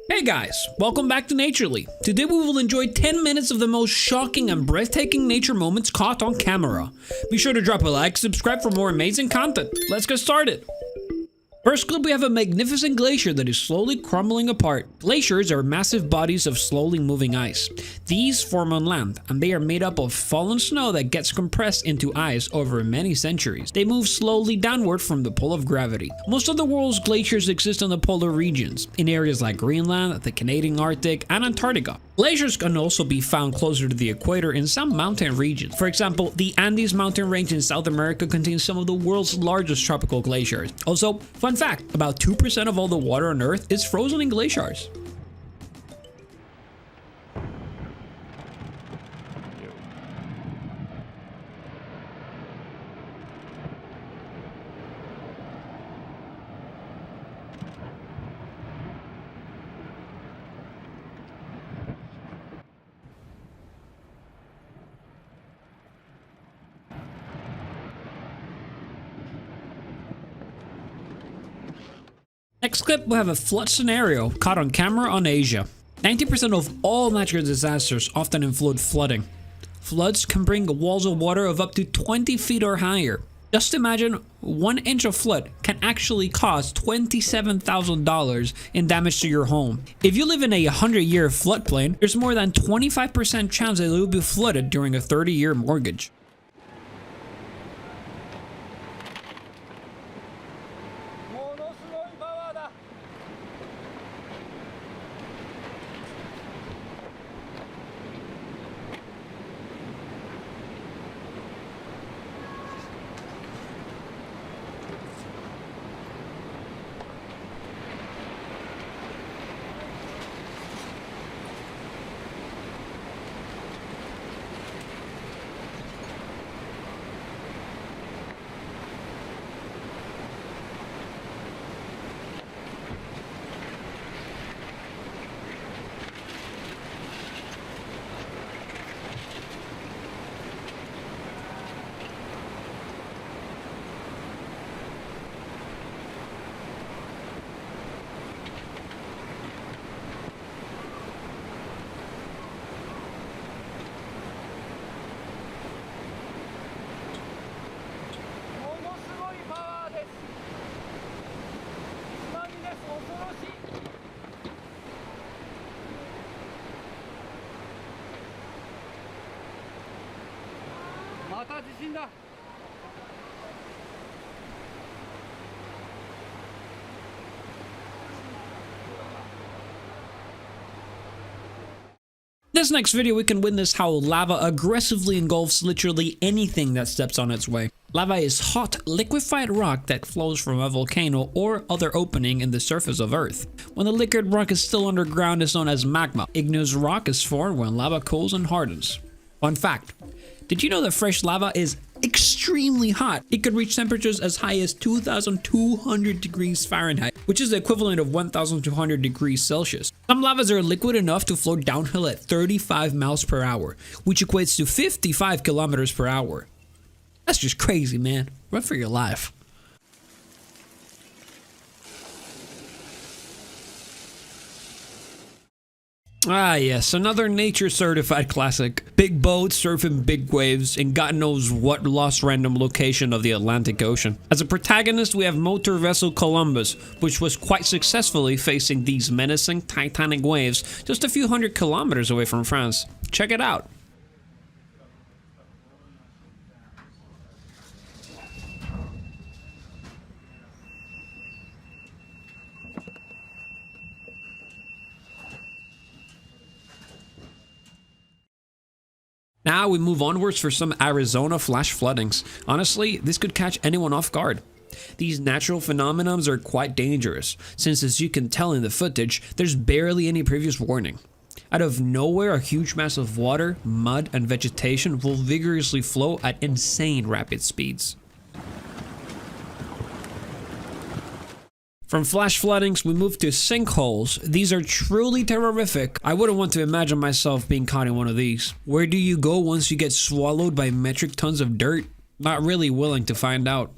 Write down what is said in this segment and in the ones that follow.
Hey guys, welcome back to Naturally. Today we will enjoy 10 minutes of the most shocking and breathtaking nature moments caught on camera. Be sure to drop a like, subscribe for more amazing content. Let's get started. First clip, we have a magnificent glacier that is slowly crumbling apart. Glaciers are massive bodies of slowly moving ice. These form on land, and they are made up of fallen snow that gets compressed into ice over many centuries. They move slowly downward from the pull of gravity. Most of the world's glaciers exist in the polar regions, in areas like Greenland, the Canadian Arctic, and Antarctica. Glaciers can also be found closer to the equator in some mountain regions. For example, the Andes mountain range in South America contains some of the world's largest tropical glaciers. Also, fun fact, about 2% of all the water on Earth is frozen in glaciers. Next clip, we have a flood scenario caught on camera on Asia. 90% of all natural disasters often include flooding. Floods can bring walls of water of up to 20 feet or higher. Just imagine 1 inch of flood can actually cost $27,000 in damage to your home. If you live in a 100-year floodplain, there's more than 25% chance that it will be flooded during a 30-year mortgage. This next video, we can witness how lava aggressively engulfs literally anything that steps on its way. Lava is hot, liquefied rock that flows from a volcano or other opening in the surface of Earth. When the liquid rock is still underground, it's known as magma. Igneous rock is formed when lava cools and hardens. Fun fact, did you know that fresh lava is extremely hot? It could reach temperatures as high as 2,200 degrees Fahrenheit, which is the equivalent of 1,200 degrees Celsius. Some lavas are liquid enough to flow downhill at 35 miles per hour, which equates to 55 kilometers per hour. That's just crazy, man. Run for your life. Ah yes, another nature certified classic. Big boats surfing big waves in God knows what lost random location of the Atlantic Ocean. As a protagonist, we have motor vessel Columbus, which was quite successfully facing these menacing titanic waves just a few hundred kilometers away from France. Check it out. Now we move onwards for some Arizona flash floodings. Honestly, this could catch anyone off guard. These natural phenomena are quite dangerous, since as you can tell in the footage, there's barely any previous warning. Out of nowhere, a huge mass of water, mud, and vegetation will vigorously flow at insane rapid speeds. From flash floodings, we move to sinkholes. These are truly terrific. I wouldn't want to imagine myself being caught in one of these. Where do you go once you get swallowed by metric tons of dirt? Not really willing to find out.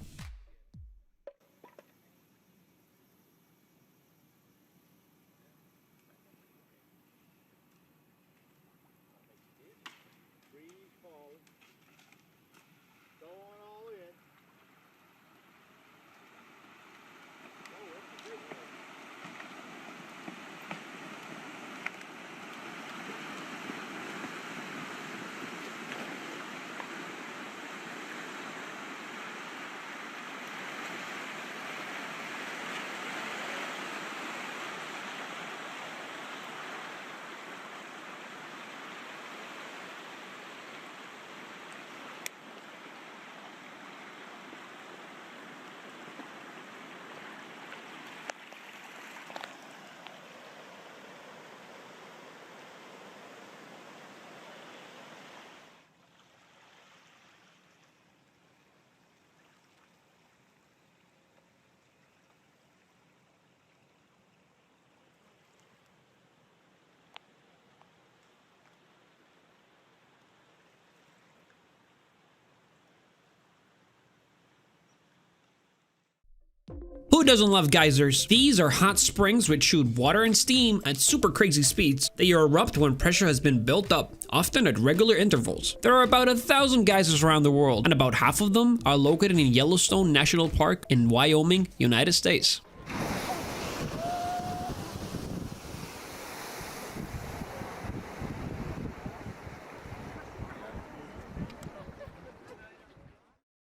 Who doesn't love geysers? These are hot springs which shoot water and steam at super crazy speeds. They erupt when pressure has been built up, often at regular intervals. There are about 1,000 geysers around the world, and about half of them are located in Yellowstone National Park in Wyoming, United States.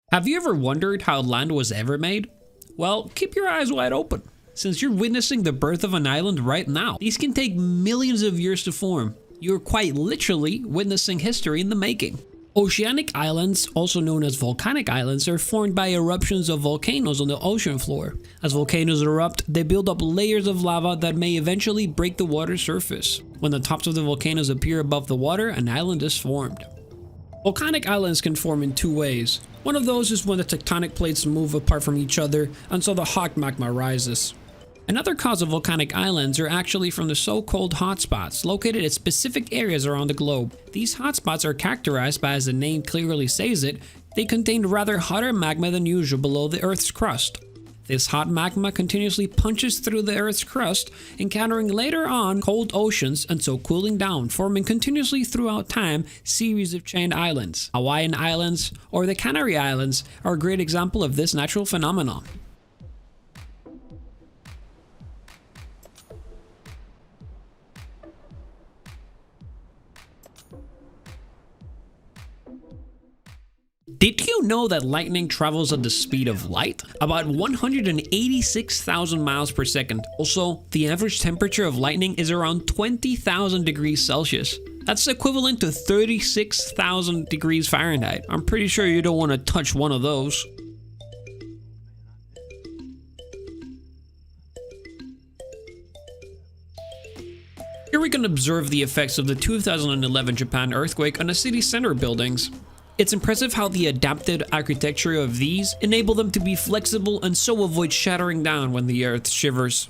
Have you ever wondered how land was ever made? Well, keep your eyes wide open, since you're witnessing the birth of an island right now. These can take millions of years to form. You're quite literally witnessing history in the making. Oceanic islands, also known as volcanic islands, are formed by eruptions of volcanoes on the ocean floor. As volcanoes erupt, they build up layers of lava that may eventually break the water's surface. When the tops of the volcanoes appear above the water, an island is formed. Volcanic islands can form in two ways. One of those is when the tectonic plates move apart from each other and so the hot magma rises. Another cause of volcanic islands are actually from the so-called hotspots located at specific areas around the globe. These hotspots are characterized by, as the name clearly says it, they contain rather hotter magma than usual below the Earth's crust. This hot magma continuously punches through the Earth's crust, encountering later on cold oceans and so cooling down, forming continuously throughout time series of chained islands. Hawaiian Islands or the Canary Islands are a great example of this natural phenomenon. Did you know that lightning travels at the speed of light? About 186,000 miles per second. Also, the average temperature of lightning is around 20,000 degrees Celsius. That's equivalent to 36,000 degrees Fahrenheit. I'm pretty sure you don't want to touch one of those. Here we can observe the effects of the 2011 Japan earthquake on the city center buildings. It's impressive how the adapted architecture of these enable them to be flexible and so avoid shattering down when the earth shivers.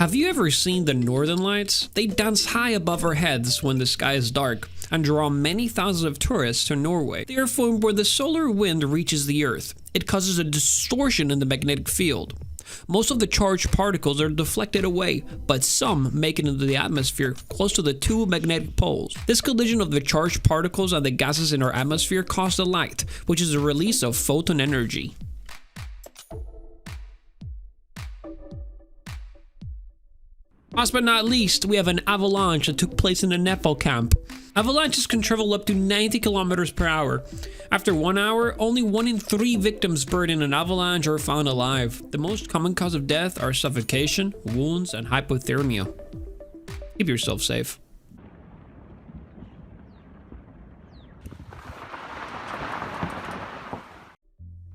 Have you ever seen the Northern Lights? They dance high above our heads when the sky is dark and draw many thousands of tourists to Norway. They are formed where the solar wind reaches the Earth. It causes a distortion in the magnetic field. Most of the charged particles are deflected away, but some make it into the atmosphere close to the two magnetic poles. This collision of the charged particles and the gases in our atmosphere cause the light, which is a release of photon energy. Last but not least, we have an avalanche that took place in the Nepal camp. Avalanches can travel up to 90 kilometers per hour. After 1 hour, only 1 in 3 victims buried in an avalanche are found alive. The most common cause of death are suffocation, wounds, and hypothermia. Keep yourself safe.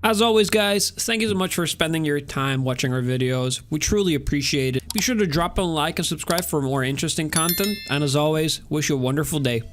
As always, guys, thank you so much for spending your time watching our videos. We truly appreciate it. Be sure to drop a like and subscribe for more interesting content. And as always, wish you a wonderful day.